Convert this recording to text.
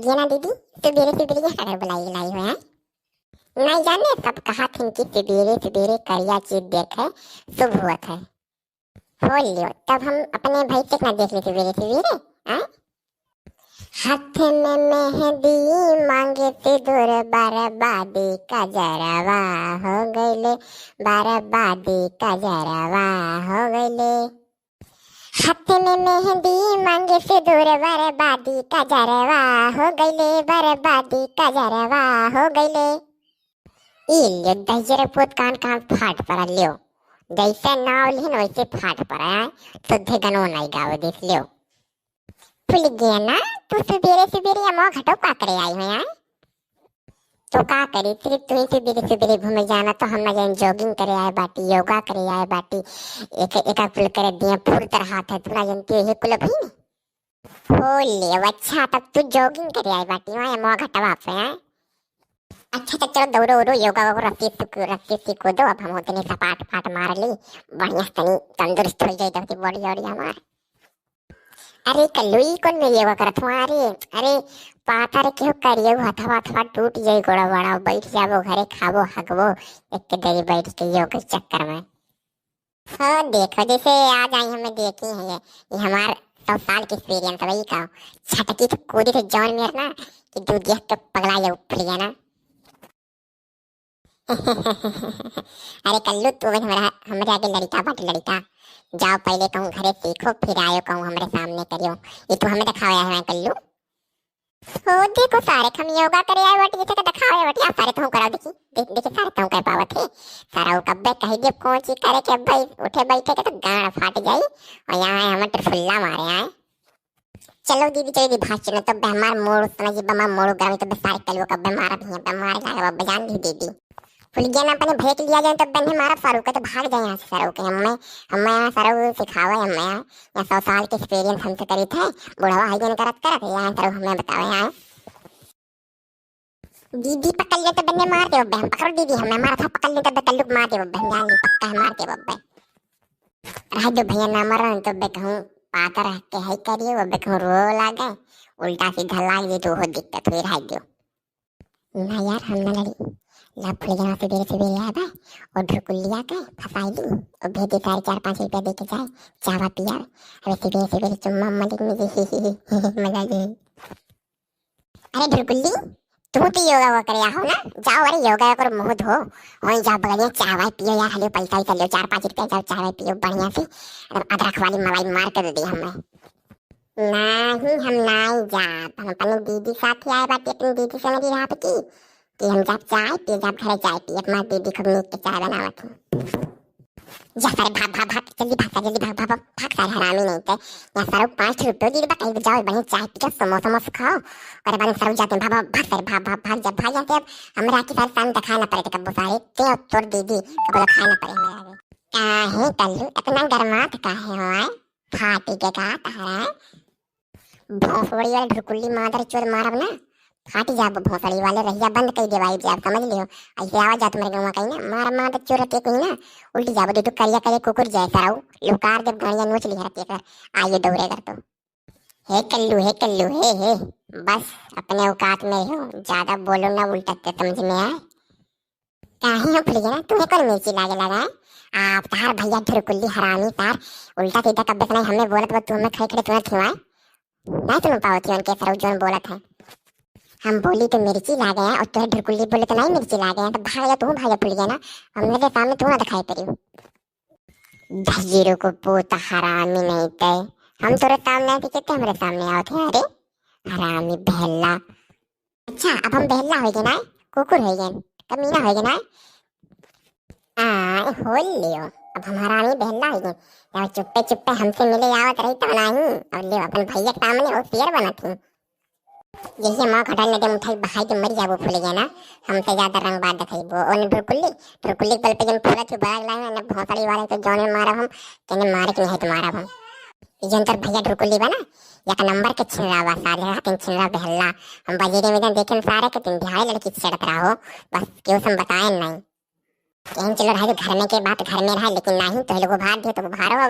गया ना दीदी, सवेरे सवेरे सागर बुलाई लाई हो है। नहीं जाने सब कहा थी कि सवेरे सवेरे करिया चीज देखे शुभ हुआ है। हो लियो तब हम अपने भाई से ना देख ले सवेरे सवेरे। हाँ? हाथ में मेहंदी मांगे सिंदूर बर्बादी का जरावा हो गईले, बर्बादी का जरावा हो गईले। हाथ में मेहंदी मांगे सिंदूर बर्बादी का जरावा हो गईले, बर्बादी का जरावा हो गईले। इल्यो दहिजरे पोत कान कान फाट पड़ा लियो, जैसे नाव लिहन वैसे फाट पड़ा है। शुद्ध गनो नहीं गाओ देख लियो। भूल गया ना तू सवेरे सवेरे अमो घटो का करे आई हो यार। तो का करी सिर्फ तू ही सवेरे सवेरे घूमे जाना, तो हम जान जॉगिंग करे आए बाटी, योगा करे आए बाटी, एक एक कुल करे दिए फूल तरह हाथ है तू जानती है कुल भाई ने। हो ले अच्छा तब तू जॉगिंग करे आए बाटी वहां अमो घटवा आप है। अच्छा तो चलो दौड़ो उड़ो योगा वगैरह रस्सी सीखो दो। अब हम होते नहीं सपाट फाट मार ली बढ़िया तनी तंदुरुस्त हो जाए तब बॉडी बॉडी हमार। अरे कल्लुई कौन में योगा करत हुआ। अरे पाता रे क्यों करियो हथवा हथवा टूट जाई गोड़ा बड़ा बैठ जाबो घरे खाबो हगबो एक के देरी बैठ के योगा के चक्कर में। हाँ देखो जैसे आज आई हमें देखी है ये हमार 100 साल की एक्सपीरियंस है वही का छटकी तो कूदी थे जॉन मेर ना कि दूध देख के पगला जाओ फुल गया ना। अरे कल्लू तू भी हमारा हमारे आगे लड़का बाटे लड़का। जाओ पहले कहूँ घरे सीखो फिर आयो कहूँ हमारे सामने करियो। ये तू हमें दिखाया है कल्लू। हो देखो सारे हम योगा करे आए बट जैसे दिखाओ बट यार सारे तो कराओ देखी देखिए सारे तो कर पावत है। सारा कब्बे कही दे कौन चीज करे के भाई उठे बैठे के तो गाड़ फाट जाई और यहाँ हम ट्रफुल्ला मारे आए। चलो दीदी चलो दीदी भाग चलो तो हमार मोड़ समझ बमा मोड़ गावे तो सारे कल्लू कब्बे मारा भी है मार जाएगा बजान दी दीदी। भूल गया ना अपने भेज लिया जाए तो बन्हे मारा फारूक तो भाग जाए यहाँ से फारूक। हमें यहाँ फारूक सिखावा हमें यहाँ 100 साल के एक्सपीरियंस हमसे करी थे बुढ़ावा हाइजन करत यहाँ फारूक हमें बताओ यहाँ। दीदी पकड़ ले तो बन्हे मार दे बहन पकड़ो दीदी हमें मारा था पकड़ ले तो कल्लू मार दे बहन जान ली पक्का है मार दे बब्बे। रह दो भैया ना मर तो बे कहूँ पाता रह के है करिए वो बे कहूँ रो लागे उल्टा सीधा लाग जे तो हो दिक्कत हुई रह दो ना यार हम ना लड़ी लाभ फुल जहाँ सवेरे सवेरे आया भाई और ढुकुलिया के फसाई दी और भेजे सारे 4-5 रुपया दे के जाए चावा पिया। अरे सवेरे सवेरे चुम्मा मलिक में मजा जी। अरे ढुकुली तू तो योगा वो करे हो ना जाओ अरे योगा करो मुंह धो वहीं जाओ बगल चावा पियो यार हलो पैसा ही चलो 4-5 रुपया जाओ चावा पियो बढ़िया से अदरक वाली मलाई मार कर दी हमें। नहीं हम नहीं जा हम अपनी दीदी साथ ही आए बात अपनी दीदी से मेरी रात की कि हम जब चाय पी जब घरे चाय पी अपना दीदी खूब नीक के चाय बनावा थी। जा सारे भाग भाग भाग जल्दी भाग भाग सारे हरामी नहीं थे यहाँ सारे 5 रुपये दीदी बा कहीं जाओ बढ़िया चाय पी के समोसा समोसा खाओ और बाद में सारे जाते हैं भाग सारे भाग जब भाग जाते अब हमारे आके सारे सामने दिखाना पड़े थे कब सारे ते तोड़ दीदी कब खाना पड़े हमारे आगे। काहे कल्लू इतना गरमात काहे हो आए फाटी के का तहरा भोंसड़ी वाले ढुकुली मादर चोर मारब ना फाट जाब भोंसड़ी वाले रहिया बंद कर देवाई जाब समझ लियो ऐसे आवाज जात मेरे गांव कहीं ना मार मार चोर रहते कहीं ना उल्टी जाब तो करिया करे कुकुर जैसा रहू लुकार जब गाड़ियां नोच ली रहती कर आइए दौड़े कर तो हे कल्लू हे बस अपने औकात में हो ज्यादा बोलो ना उल्टा समझ में आए। काहे हो फुल गया तुम्हें कौन मिर्ची लागे लगा आप तार भैया ढुकुली हरामी तार उल्टा सीधा कब्बे से नहीं हमें बोलत वो तुम्हें खड़े खड़े तुम्हें खिलवाए नहीं तुम पावती उनके सर जोन बोलत है। हम बोली तो मिर्ची ला गए और तुहे ढुकुली बोले तो नहीं मिर्ची ला गए तो भाग जा तू भाग जा फुल गया ना हम मेरे सामने तू ना दिखाई पड़ी धजीरो को पोता हरामी नहीं थे हम तेरे सामने आते कहते हमारे सामने आओ थे। अरे हरामी बहला अच्छा अब हम बहला हो गए ना कुकुर हो गए कमीना हो गए ना हो लियो अब हमारा नहीं बहला हो गए यार चुप्पे चुप्पे हमसे मिले आवत रही तो नहीं अब ले अपन भैया के सामने वो शेर बना थी जैसे माँ खटाल ने मुठाई बहाई के मर जाबो फूल गया ना हमसे ज्यादा रंग बात दिखाइबो और ढुकुली बल पे जन पूरा चुप बाग लाए ना भोसड़ी वाले तो जोने मारा हम तने मारे के नहीं तो मारा हम जंतर भैया ढुकुली बना या का नंबर के छिनरावा साले रात छिनरा बहला हम बजेरे में देखे सारे के तुम ढाई लड़की चढ़त रहो बस क्यों सम बताए नहीं कहीं चलो रहे घर में के बात घर में रहा लेकिन नहीं तो लोगों भाग दिए तो भारो